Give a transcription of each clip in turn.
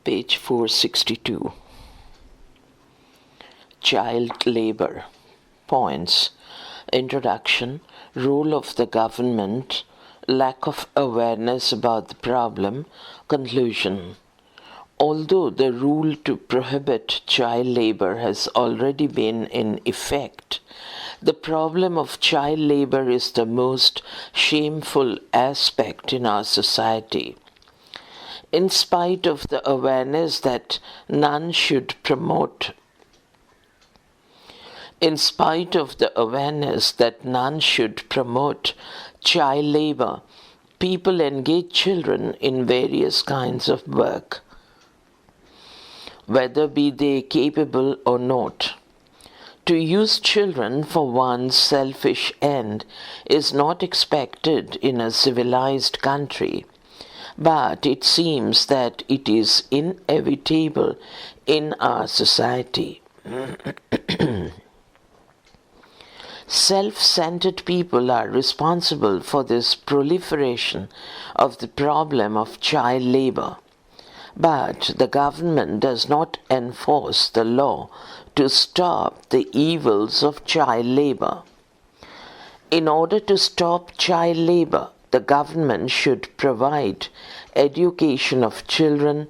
Page 462. Child labor. Points. Introduction. Role of the government. Lack of awareness about the problem. Conclusion. Although the rule to prohibit child labor has already been in effect, the problem of child labor is the most shameful aspect in our society. In spite of the awareness that none should promote child labor, people engage children in various kinds of work, whether be they capable or not. To use children for one's selfish end is not expected in a civilized country, but it seems that it is inevitable in our society. Self-centered people are responsible for this proliferation of the problem of child labor. But the government does not enforce the law to stop the evils of child labor. In order to stop child labor, the government should provide education of children,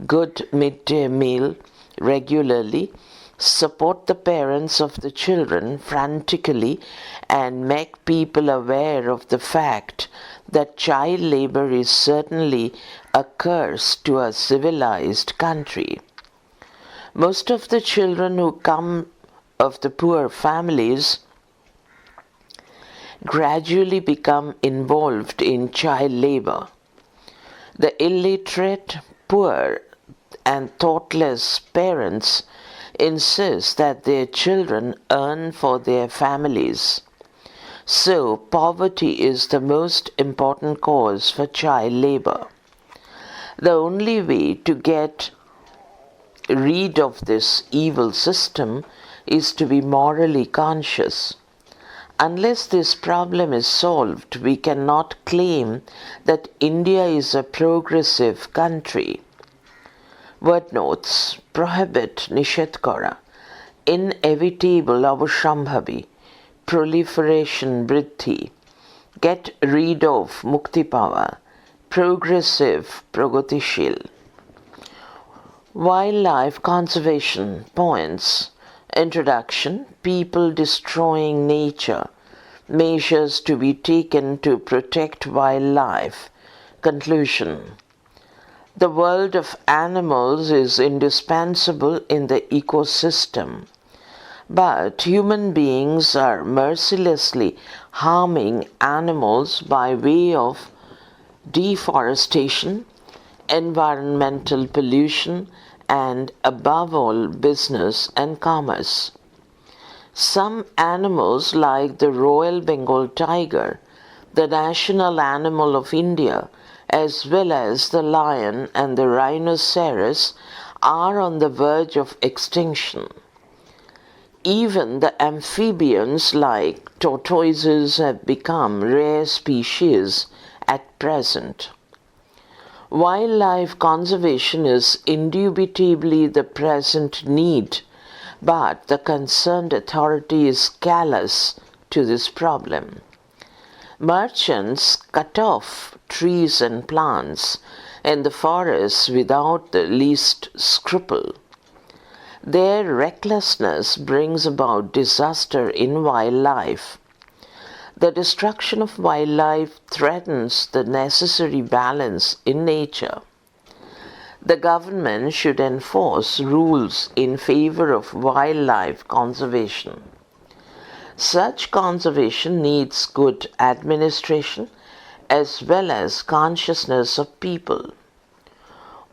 good midday meal regularly, support the parents of the children frantically, and make people aware of the fact that child labor is certainly a curse to a civilized country. Most of the children who come of the poor families gradually become involved in child labor. The illiterate, poor, and thoughtless parents insist that their children earn for their families. So, poverty is the most important cause for child labor. The only way to get rid of this evil system is to be morally conscious. Unless this problem is solved, we cannot claim that India is a progressive country. Word notes. Prohibit, nished kora. Inevitable, avashambhavi. Proliferation, vriddhi. Get rid of, mukti pawa. Progressive, pragotishil. Wildlife conservation. Points. Introduction. People destroying nature. Measures to be taken to protect wildlife. Conclusion. The world of animals is indispensable in the ecosystem, but human beings are mercilessly harming animals by way of deforestation, environmental pollution, and above all business and commerce. Some animals like the Royal Bengal tiger, the national animal of India, as well as the lion and the rhinoceros, are on the verge of extinction. Even the amphibians like tortoises have become rare species at present. Wildlife conservation is indubitably the present need, but the concerned authority is callous to this problem. Merchants cut off trees and plants in the forests without the least scruple. Their recklessness brings about disaster in wildlife. The destruction of wildlife threatens the necessary balance in nature. The government should enforce rules in favor of wildlife conservation. Such conservation needs good administration as well as consciousness of people.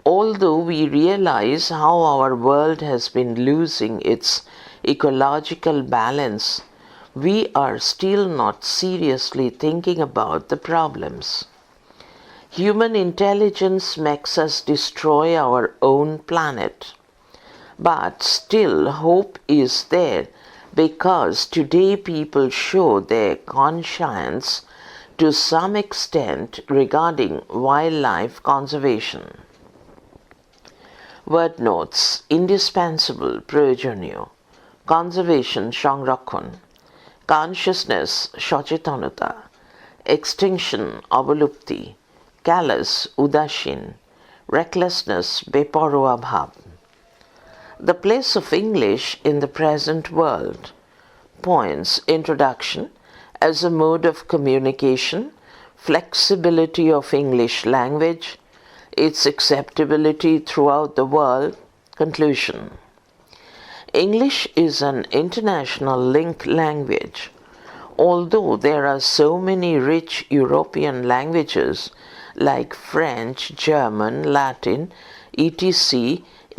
Although we realize how our world has been losing its ecological balance, we are still not seriously thinking about the problems. Human intelligence makes us destroy our own planet. But still hope is there because today people show their conscience to some extent regarding wildlife conservation. Word notes: indispensable, প্রয়োজনীয়, conservation, সংরক্ষণ, consciousness, সচেতনতা, extinction, অবলুপ্তি, callous, উদাসীন, recklessness, বেপরোয়া ভাব. The place of English in the present world. Points: introduction, as a mode of communication, flexibility of English language, its acceptability throughout the world. Conclusion: English is an international link language. Although there are so many rich European languages like French, German, Latin, etc.,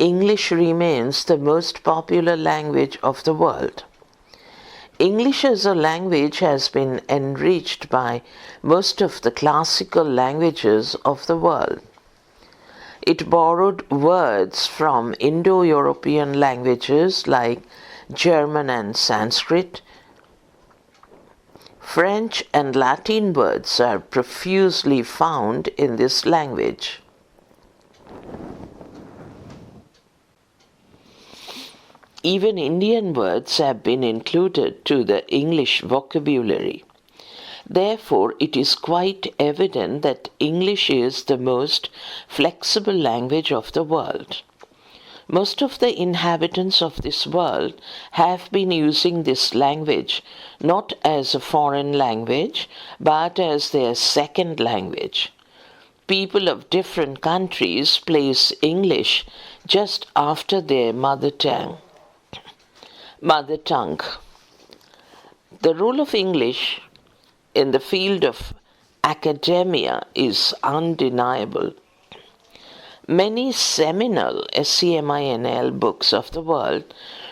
English remains the most popular language of the world. English as a language has been enriched by most of the classical languages of the world. It borrowed words from Indo-European languages like German and Sanskrit. French and Latin words are profusely found in this language. Even Indian words have been included to the English vocabulary. Therefore, it is quite evident that English is the most flexible language of the world. Most of the inhabitants of this world have been using this language not as a foreign language, but as their second language. People of different countries place English just after their mother tongue. The role of English in the field of academia is undeniable. Many seminal SCMINL books of the world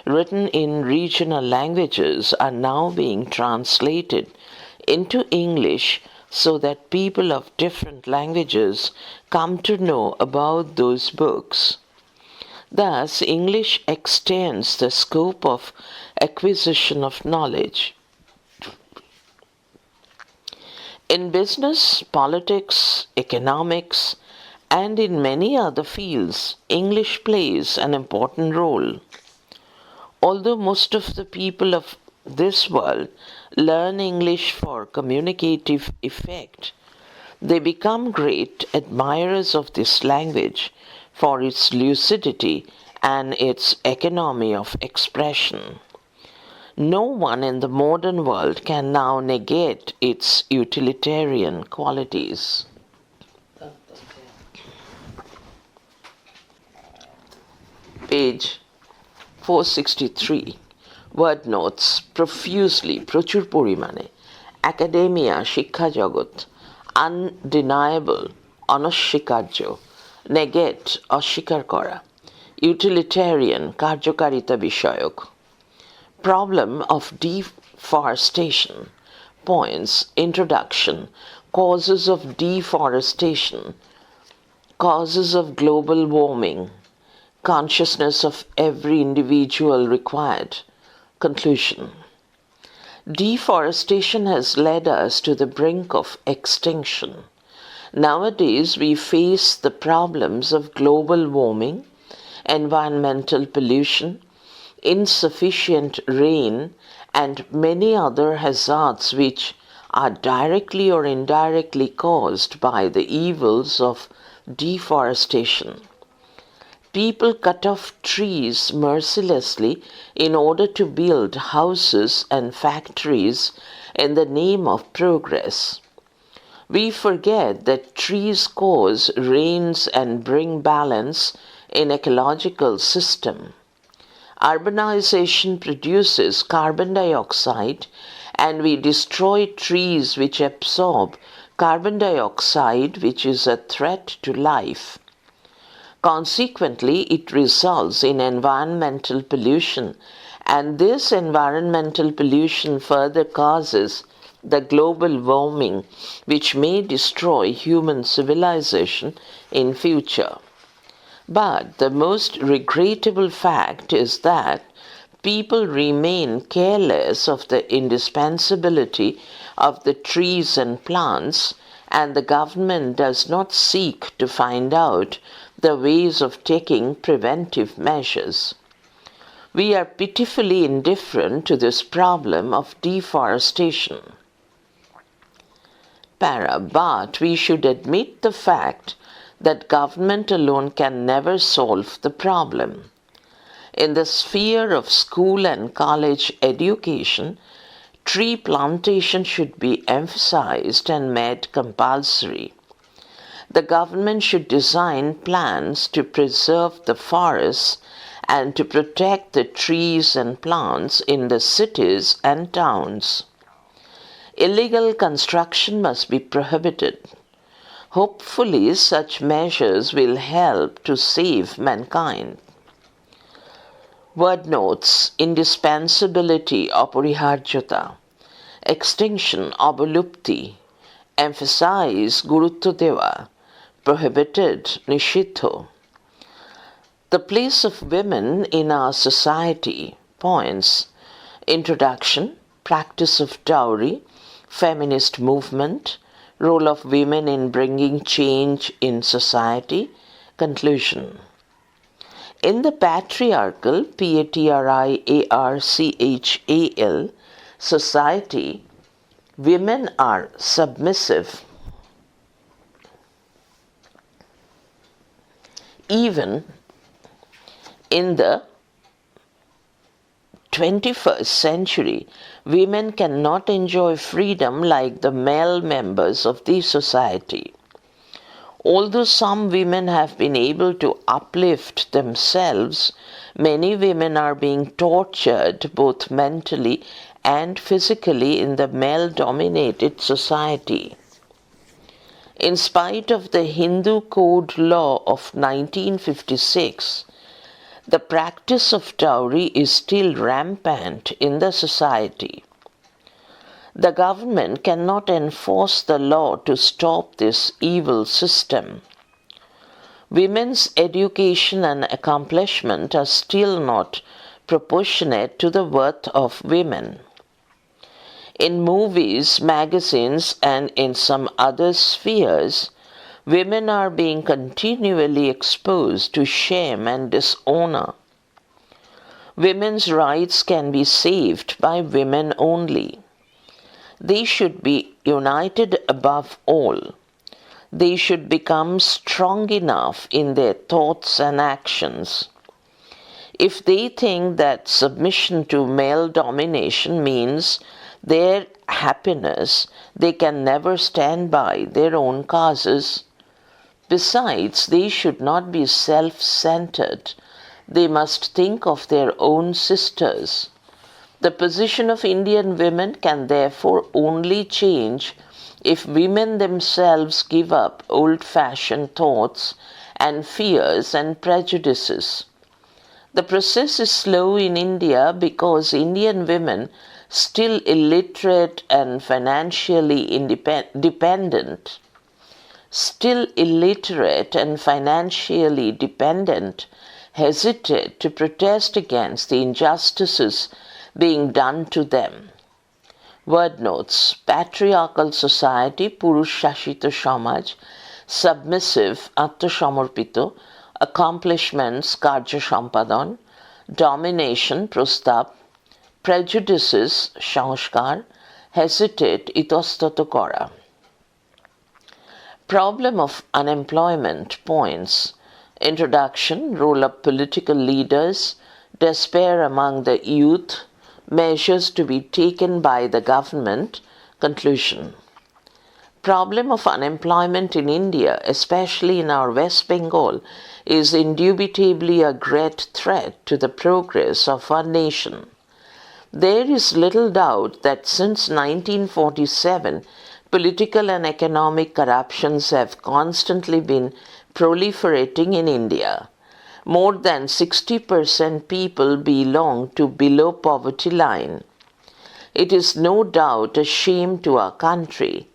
written in regional languages are now being translated into English so that people of different languages come to know about those books. Thus, English extends the scope of acquisition of knowledge. In business, politics, economics, and in many other fields, English plays an important role. Although most of the people of this world learn English for communicative effect, they become great admirers of this language for its lucidity and its economy of expression. No one in the modern world can now negate its utilitarian qualities. Page 463. Word notes: profusely, প্রচুর পরিমাণে, academia, শিক্ষা জগৎ, undeniable, অনস্বীকার্য, negate, অস্বীকার করা, utilitarian, কার্যকারিতা বিষয়ক. Problem of deforestation. Points: introduction, causes of deforestation, causes of global warming, consciousness of every individual required. Conclusion: deforestation has led us to the brink of extinction. Nowadays, we face the problems of global warming, environmental pollution, insufficient rain, and many other hazards which are directly or indirectly caused by the evils of deforestation. People cut off trees mercilessly in order to build houses and factories in the name of progress. We forget that trees cause rains and bring balance in ecological system. Urbanization produces carbon dioxide, and we destroy trees which absorb carbon dioxide, which is a threat to life. Consequently, it results in environmental pollution, and this environmental pollution further causes the global warming, which may destroy human civilization in future. But the most regrettable fact is that people remain careless of the indispensability of the trees and plants, and the government does not seek to find out the ways of taking preventive measures. We are pitifully indifferent to this problem of deforestation. But we should admit the fact that government alone can never solve the problem. In the sphere of school and college education, tree plantation should be emphasized and made compulsory. The government should design plans to preserve the forests and to protect the trees and plants in the cities and towns. Illegal construction must be prohibited. Hopefully, such measures will help to save mankind. Word notes: indispensability, अपरिहार्यता, extinction, अवलुप्ति, emphasize, गुरुत्व देवा, prohibited, निषिद्ध. The place of women in our society. Points: introduction, practice of dowry, feminist movement, role of women in bringing change in society, conclusion. In the patriarchal, patriarchal, society, women are submissive. Even in the 21st century, women cannot enjoy freedom like the male members of the society. Although some women have been able to uplift themselves, many women are being tortured both mentally and physically in the male-dominated society. In spite of the Hindu Code Law of 1956, the practice of dowry is still rampant in the society. The government cannot enforce the law to stop this evil system. Women's education and accomplishment are still not proportionate to the worth of women. In movies, magazines, and in some other spheres, women are being continually exposed to shame and dishonor. Women's rights can be saved by women only. They should be united above all. They should become strong enough in their thoughts and actions. If they think that submission to male domination means their happiness, they can never stand by their own causes. Besides, they should not be self-centered. They must think of their own sisters. The position of Indian women can therefore only change if women themselves give up old-fashioned thoughts and fears and prejudices. The process is slow in India because Indian women, still illiterate and financially dependent, hesitate to protest against the injustices being done to them. Word notes: patriarchal society, Purush Shashita Samaj, submissive, Atmashamarpito, accomplishments, Karja Sampadon, domination, Prostab, prejudices, Sanskar, hesitate, Itostoto Kora. Problem of unemployment. Points: introduction, role of political leaders, despair among the youth, measures to be taken by the government, conclusion. Problem of unemployment in India, especially in our West Bengal, is indubitably a great threat to the progress of our nation. There is little doubt that since 1947, political and economic corruptions have constantly been proliferating in India. More than 60% people belong to below poverty line. It is no doubt a shame to our country.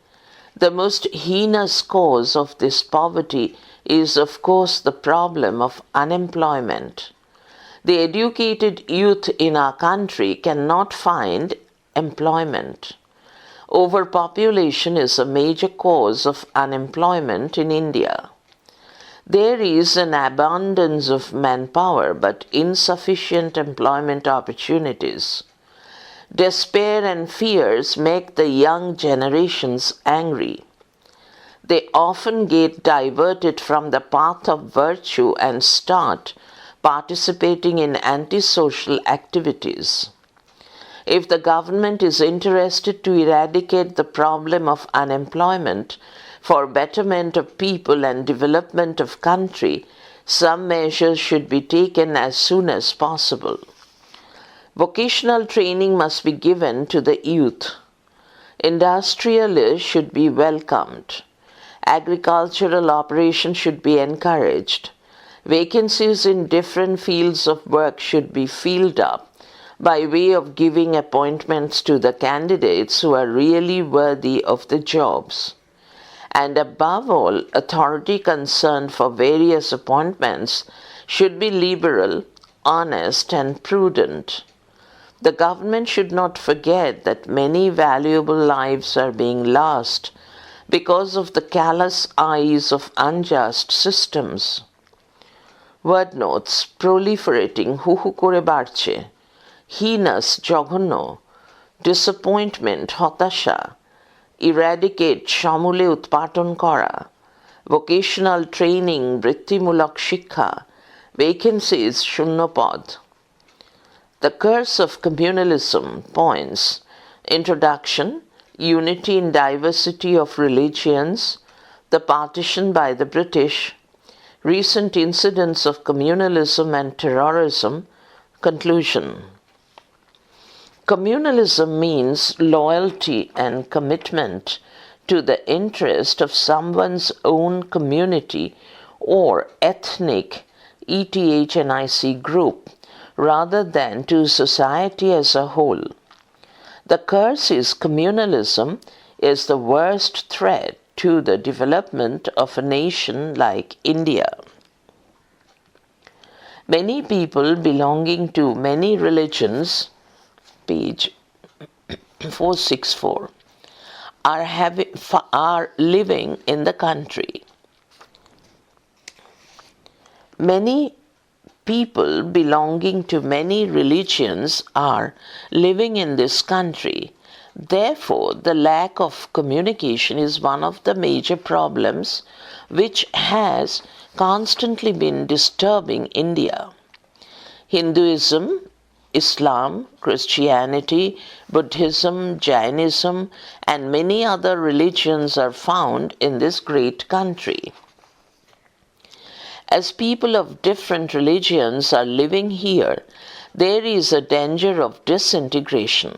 The most heinous cause of this poverty is, of course, the problem of unemployment. The educated youth in our country cannot find employment. Overpopulation is a major cause of unemployment in India. There is an abundance of manpower but insufficient employment opportunities. Despair and fears make the young generations angry. They often get diverted from the path of virtue and start participating in antisocial activities. If the government is interested to eradicate the problem of unemployment for betterment of people and development of country, some measures should be taken as soon as possible. Vocational training must be given to the youth. Industrialists should be welcomed. Agricultural operations should be encouraged. Vacancies in different fields of work should be filled up by way of giving appointments to the candidates who are really worthy of the jobs. And above all, authority concerned for various appointments should be liberal, honest, and prudent. The government should not forget that many valuable lives are being lost because of the callous eyes of unjust systems. Word notes: proliferating, হুহু করে বাড়ছে, heinous, জঘন্য, disappointment, হতাশা, eradicate, সমূলে উৎপাটন করা, vocational training, বৃত্তিমূলক শিক্ষা, vacancies, শূন্যপদ. The curse of communalism. Points: Introduction, unity in diversity of religions, the partition by the British, recent incidents of communalism and terrorism, conclusion. Communalism means loyalty and commitment to the interest of someone's own community or ethnic group rather than to society as a whole. The curse is communalism is the worst threat to the development of a nation like India. Many people belonging to many religions, page 464, are living in the country. Many people belonging to many religions are living in this country. Therefore, the lack of communication is one of the major problems which has constantly been disturbing India. Hinduism, Islam, Christianity, Buddhism, Jainism, and many other religions are found in this great country. As people of different religions are living here, there is a danger of disintegration.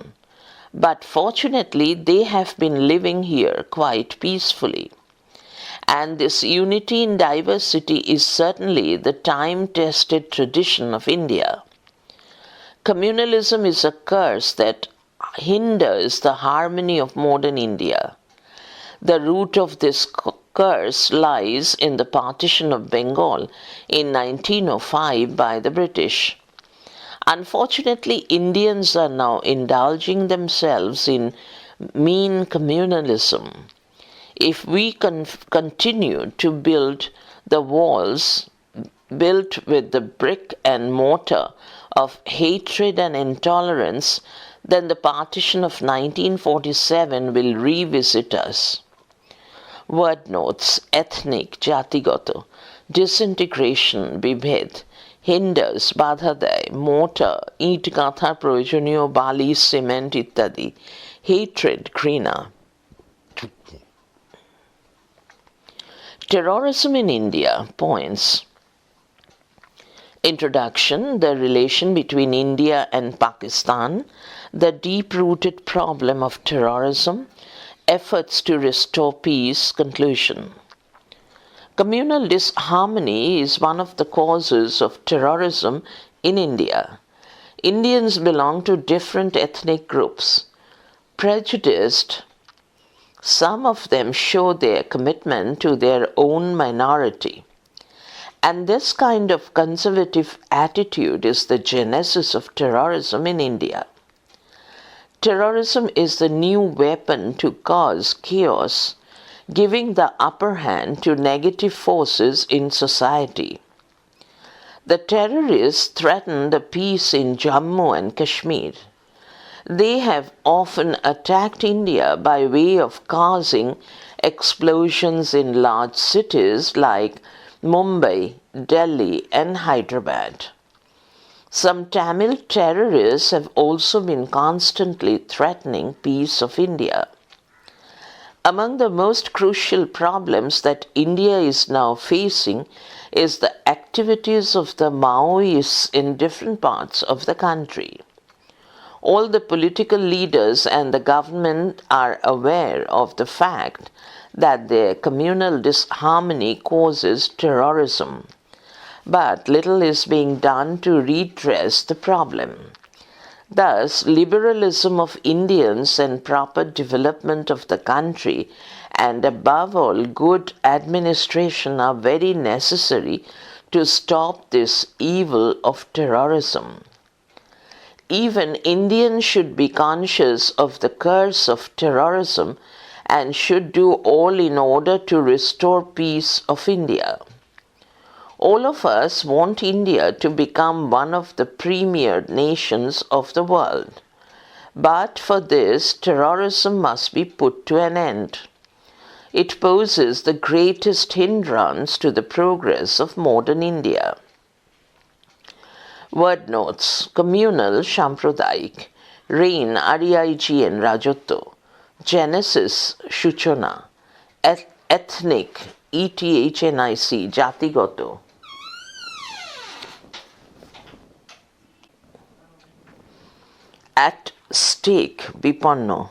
But fortunately, they have been living here quite peacefully. And this unity in diversity is certainly the time-tested tradition of India. Communalism is a curse that hinders the harmony of modern India. The root of this curse lies in the partition of Bengal in 1905 by the British. Unfortunately, Indians are now indulging themselves in mean communalism. If we continue to build the walls built with the brick and mortar of hatred and intolerance, then the partition of 1947 will revisit us. Word notes: ethnic, jatigoto, disintegration, বিভেদ, hinders, বাধা দেয়, mortar, ইট গাঁথার প্রয়োজনীয় বালি, cement ইত্যাদি, hatred, ঘৃণা. Terrorism in India. Points: Introduction, the relation between India and Pakistan, the deep-rooted problem of terrorism, efforts to restore peace, conclusion. Communal disharmony is one of the causes of terrorism in India. Indians belong to different ethnic groups. Prejudiced, some of them show their commitment to their own minority. And this kind of conservative attitude is the genesis of terrorism in India. Terrorism is the new weapon to cause chaos, giving the upper hand to negative forces in society. The terrorists threaten the peace in Jammu and Kashmir. They have often attacked India by way of causing explosions in large cities like Mumbai, Delhi, and Hyderabad. Some Tamil terrorists have also been constantly threatening peace of India. Among the most crucial problems that India is now facing is the activities of the Maoists in different parts of the country. All the political leaders and the government are aware of the fact that their communal disharmony causes terrorism, but little is being done to redress the problem. Thus, liberalism of Indians and proper development of the country and above all good administration are very necessary to stop this evil of terrorism. Even Indians should be conscious of the curse of terrorism and should do all in order to restore peace of India. All of us want India to become one of the premier nations of the world. But for this, terrorism must be put to an end. It poses the greatest hindrance to the progress of modern India. Word notes: communal, Sampradayik, reign, REIGN, Rajotto, Genesis, Shuchona, ethnic, ETHNIC, Jatigoto. At stake, Bipanno,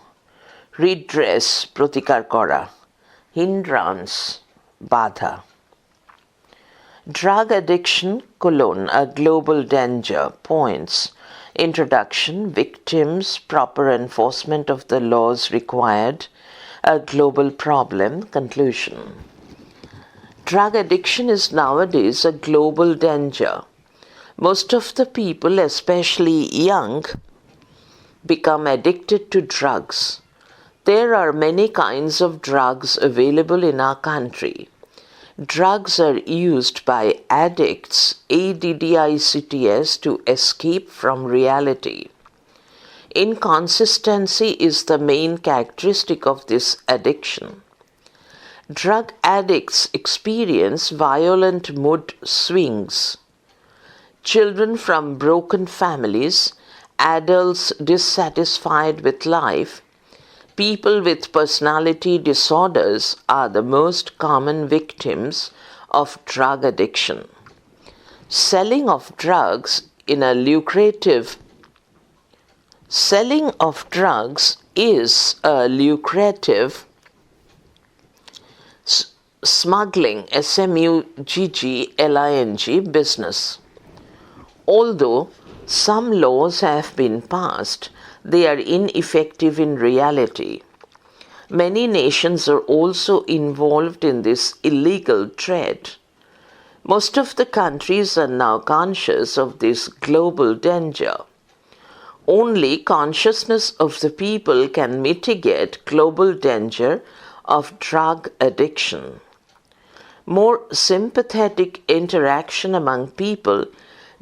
redress, Protikar Kora, hindrance, Badha. Drug addiction, a global danger, points. Introduction, victims, proper enforcement of the laws required, a global problem, conclusion. Drug addiction is nowadays a global danger. Most of the people, especially young, become addicted to drugs. There are many kinds of drugs available in our country. Drugs are used by addicts, ADDICTS, to escape from reality. Inconsistency is the main characteristic of this addiction. Drug addicts experience violent mood swings. Children from broken families, adults dissatisfied with life, people with personality disorders are the most common victims of drug addiction. Selling of drugs is a lucrative smuggling, SMUGGLING business. Although some laws have been passed, they are ineffective in reality. Many nations are also involved in this illegal trade. Most of the countries are now conscious of this global danger. Only consciousness of the people can mitigate global danger of drug addiction. More sympathetic interaction among people,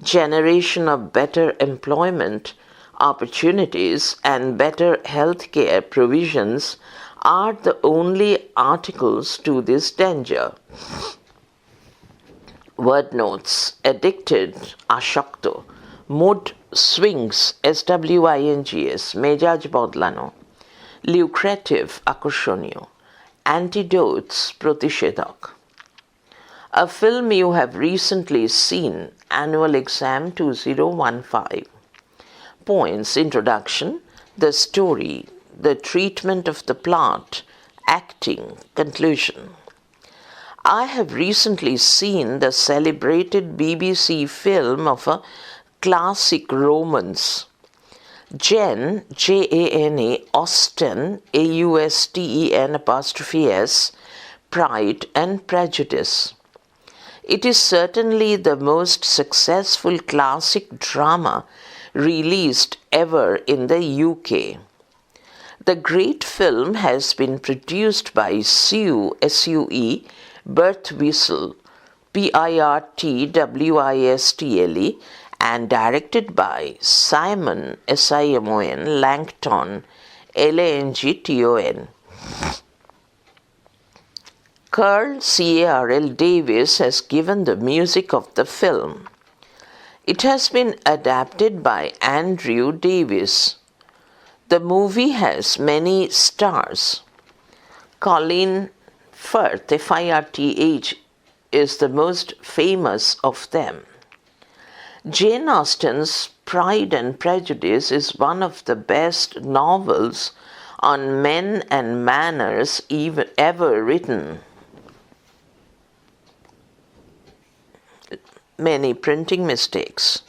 generation of better employment opportunities and better healthcare provisions are the only articles to this danger. Word notes: addicted, ashakto, mood swings, SWINGS, mejaj bodlano, lucrative, akorshoniyo, antidotes, protishedhak. A film you have recently seen, Annual Exam 2015. Points: introduction, the story, the treatment of the plot, acting, conclusion. I have recently seen the celebrated BBC film of a classic romance, Jane, Jane, Austen, Austen', Pride and Prejudice. It is certainly the most successful classic drama released ever in the UK. The great film has been produced by Sue, S-U-E, Birtwistle, Pirtwistle, and directed by Simon, Simon Langton, Langton. Carl Davis has given the music of the film. It has been adapted by Andrew Davis. The movie has many stars. Colin Firth, Firth, is the most famous of them. Jane Austen's Pride and Prejudice is one of the best novels on men and manners ever written. Many printing mistakes.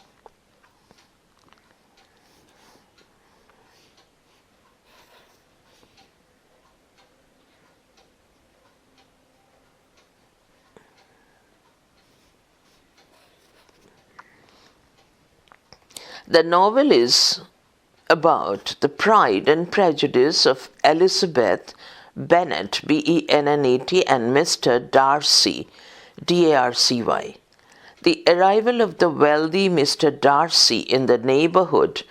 The novel is about the pride and prejudice of Elizabeth Bennet, Bennet, and Mr. Darcy, Darcy. The arrival of the wealthy Mr. Darcy in the neighborhood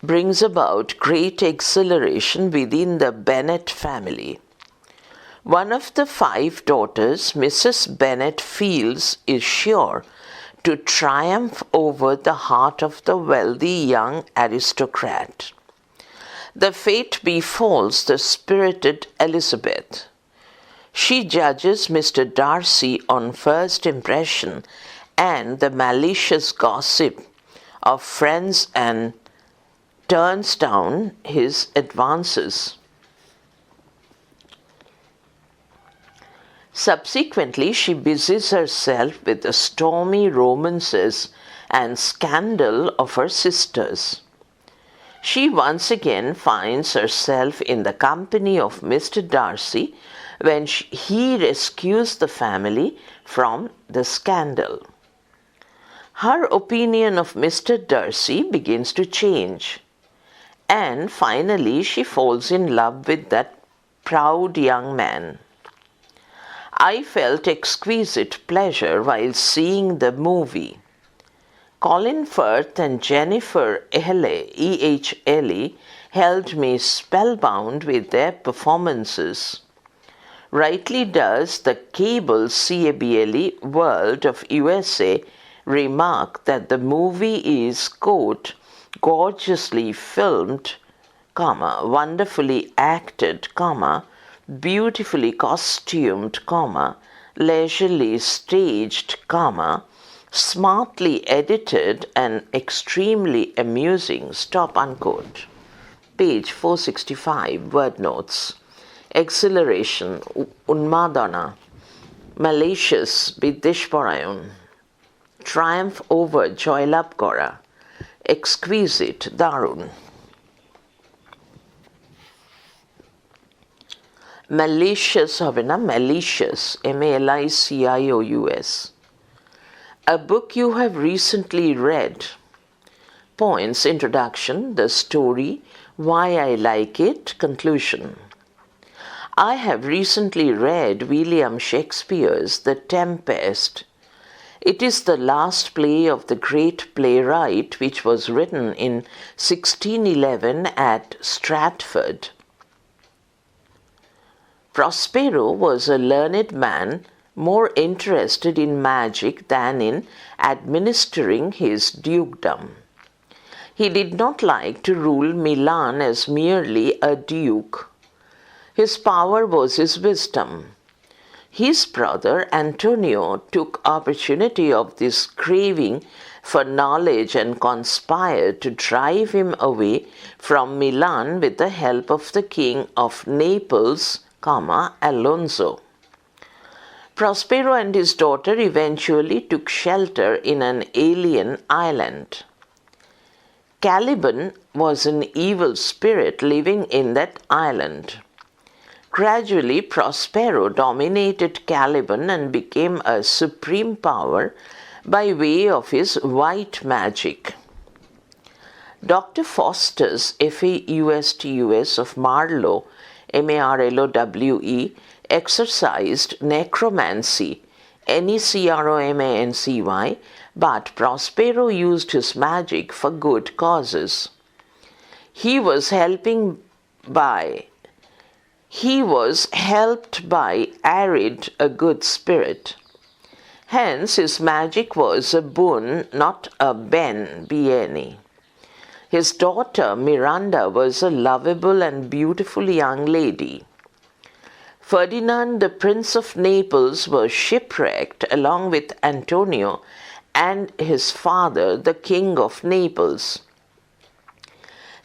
brings about great exhilaration within the Bennet family. One of the 5 daughters, Mrs. Bennet feels, is sure to triumph over the heart of the wealthy young aristocrat. The fate befalls the spirited Elizabeth. She judges Mr. Darcy on first impression and the malicious gossip of friends and turns down his advances. Subsequently, she busies herself with the stormy romances and scandal of her sisters. She once again finds herself in the company of Mr. Darcy when he rescues the family from the scandal. Her opinion of Mr. Darcy begins to change, and finally she falls in love with that proud young man. I felt exquisite pleasure while seeing the movie. Colin Firth and Jennifer Ehle held me spellbound with their performances. Rightly does the cable world of USA remark that the movie is, quote, gorgeously filmed, wonderfully acted, beautifully costumed, leisurely staged, smartly edited and extremely amusing, stop unquote. Page 465, word notes. Exhilaration, unmadana. Malicious, bideshparayon. Triumph over, joylab kora. Exquisite, darun. Malicious হবে না, malicious, malicious. A book you have recently read. Points: introduction, the story, why I like it, conclusion. I have recently read William Shakespeare's The Tempest. It is the last play of the great playwright, which was written in 1611 at Stratford. Prospero was a learned man, more interested in magic than in administering his dukedom. He did not like to rule Milan as merely a duke. His power was his wisdom. His brother Antonio took opportunity of this craving for knowledge and conspired to drive him away from Milan with the help of the king of Naples, Alonso. Prospero and his daughter eventually took shelter in an alien island. Caliban was an evil spirit living in that island. Gradually, Prospero dominated Caliban and became a supreme power by way of his white magic. Dr. Faustus, Faustus of Marlowe, Marlowe, exercised necromancy, necromancy, but Prospero used his magic for good causes. He was helped by Arid, a good spirit. Hence, his magic was a boon, not a bene. His daughter Miranda was a lovable and beautiful young lady. Ferdinand, the Prince of Naples, was shipwrecked along with Antonio and his father, the King of Naples.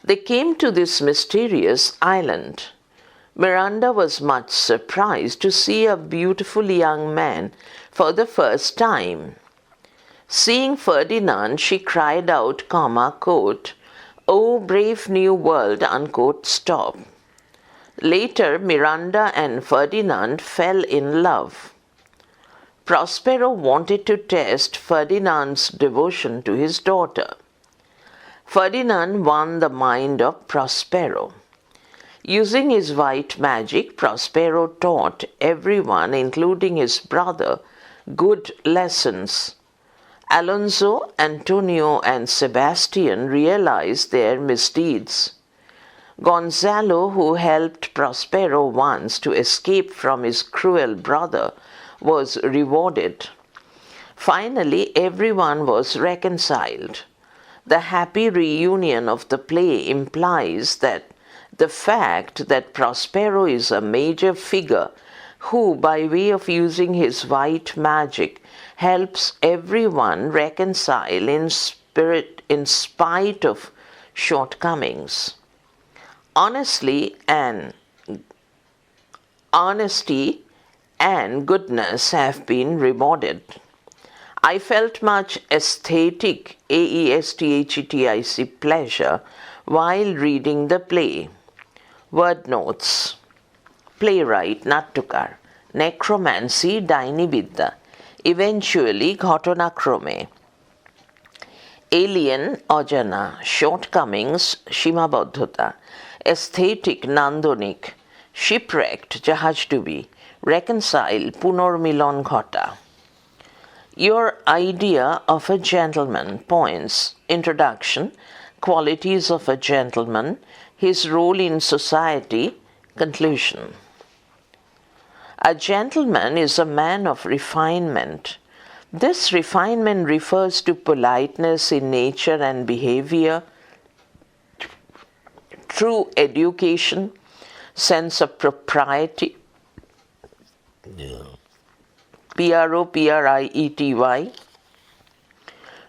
They came to this mysterious island. Miranda was much surprised to see a beautiful young man for the first time. Seeing Ferdinand, she cried out, quote, "O brave new world," unquote, stop. Later, Miranda and Ferdinand fell in love. Prospero wanted to test Ferdinand's devotion to his daughter. Ferdinand won the mind of Prospero. Using his white magic, Prospero taught everyone, including his brother, good lessons. Alonso, Antonio, and Sebastian realized their misdeeds. Gonzalo, who helped Prospero once to escape from his cruel brother, was rewarded. Finally, everyone was reconciled. The happy reunion of the play implies that the fact that Prospero is a major figure who, by way of using his white magic, helps everyone reconcile in spirit in spite of shortcomings. Honesty and goodness have been rewarded. I felt much aesthetic, pleasure, while reading the play. Word notes. Playwright Nattukar. Necromancy Dainibidda. Eventually Ghotonakrome. Alien Ojana. Shortcomings Shimabaddhata. Aesthetic Nandonik. Shipwrecked Jahajdubi. Reconcile Punormilon Ghota. Your idea of a gentleman. Points. Introduction. Qualities of a gentleman. His role in society. Conclusion. A gentleman is a man of refinement. This refinement refers to politeness in nature and behavior, true education, sense of propriety, Propriety,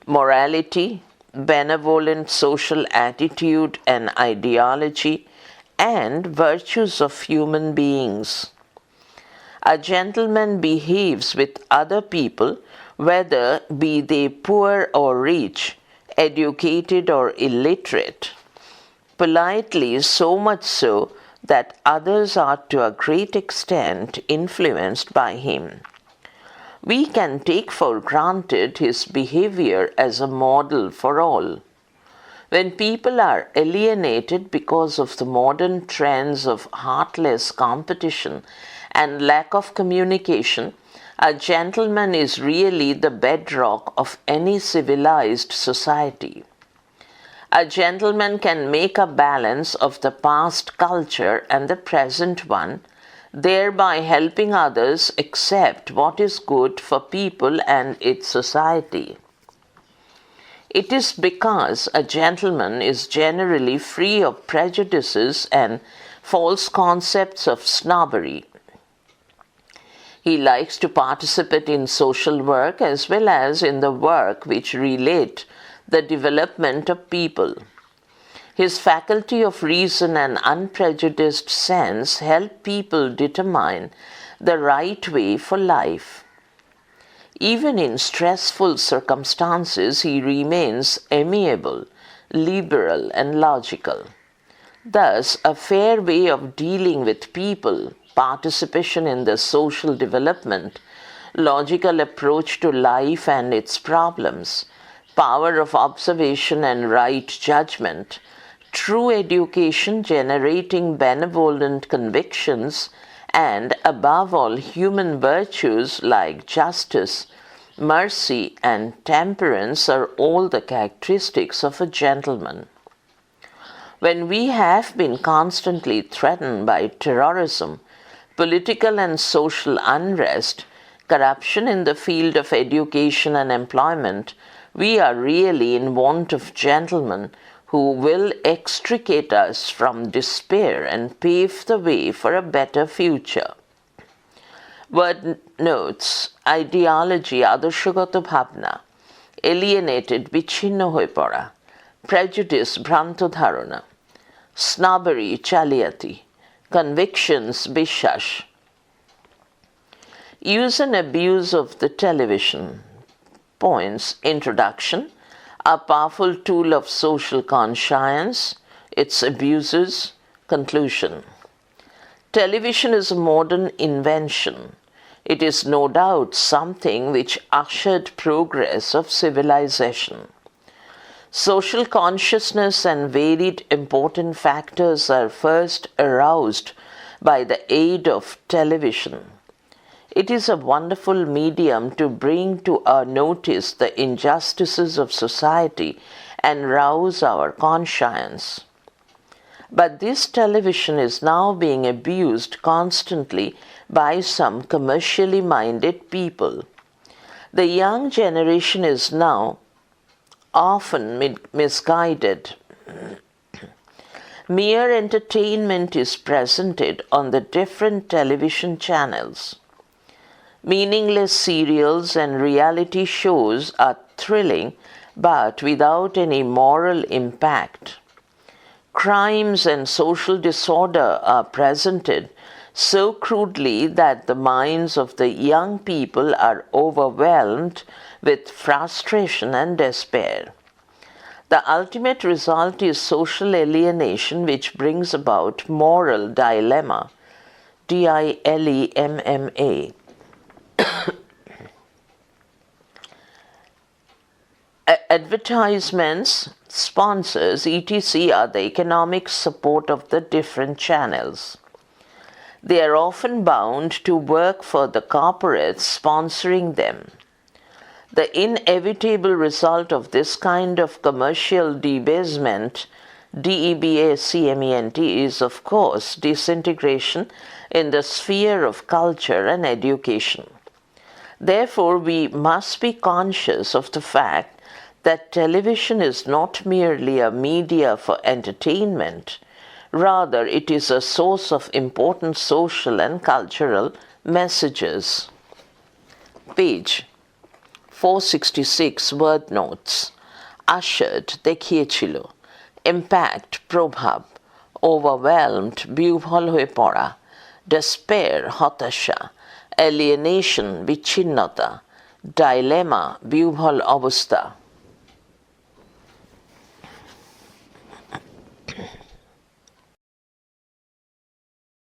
morality, benevolent social attitude and ideology, and virtues of human beings. A gentleman behaves with other people, whether be they poor or rich, educated or illiterate, politely, so much so that others are to a great extent influenced by him. We can take for granted his behavior as a model for all. When people are alienated because of the modern trends of heartless competition and lack of communication, a gentleman is really the bedrock of any civilized society. A gentleman can make a balance of the past culture and the present one, thereby helping others accept what is good for people and its society. It is because a gentleman is generally free of prejudices and false concepts of snobbery. He likes to participate in social work as well as in the work which relate the development of people. His faculty of reason and unprejudiced sense help people determine the right way for life. Even in stressful circumstances, he remains amiable, liberal, and logical. Thus, a fair way of dealing with people participation in the social development, logical approach to life and its problems, power of observation and right judgment, true education generating benevolent convictions, and above all human virtues like justice, mercy, and temperance are all the characteristics of a gentleman. When we have been constantly threatened by terrorism, political and social unrest, corruption in the field of education and employment, we are really in want of gentlemen who will extricate us from despair and pave the way for a better future. Word notes, ideology, আদর্শগত ভাবনা, alienated, বিচ্ছিন্ন হয়ে পড়া, prejudice, ভ্রান্ত ধারণা, snobbery, জালিয়াতি, convictions, বিশ্বাস. Use and abuse of the television. Points. Introduction. A powerful tool of social conscience. Its abuses. Conclusion. Television is a modern invention. It is no doubt something which ushered progress of civilization. Social consciousness and varied important factors are first aroused by the aid of television. It is a wonderful medium to bring to our notice the injustices of society and rouse our conscience. But this television is now being abused constantly by some commercially minded people. The young generation is now often misguided. Mere entertainment is presented on the different television channels. Meaningless serials and reality shows are thrilling but without any moral impact. Crimes and social disorder are presented so crudely that the minds of the young people are overwhelmed with frustration and despair. The ultimate result is social alienation, which brings about moral dilemma. dilemma. Advertisements, sponsors, etc. are the economic support of the different channels. They are often bound to work for the corporates sponsoring them. The inevitable result of this kind of commercial debasement, DEBACMENT, is of course disintegration in the sphere of culture and education. Therefore, we must be conscious of the fact that television is not merely a media for entertainment, rather it is a source of important social and cultural messages. Page 466, word notes. Ushered, দেখিয়েছিল, impact, প্রভাব, overwhelmed, বিহ্বল হয়ে পড়া, despair, হতাশা, alienation, বিচ্ছিন্নতা, dilemma, বিহ্বল অবস্থা.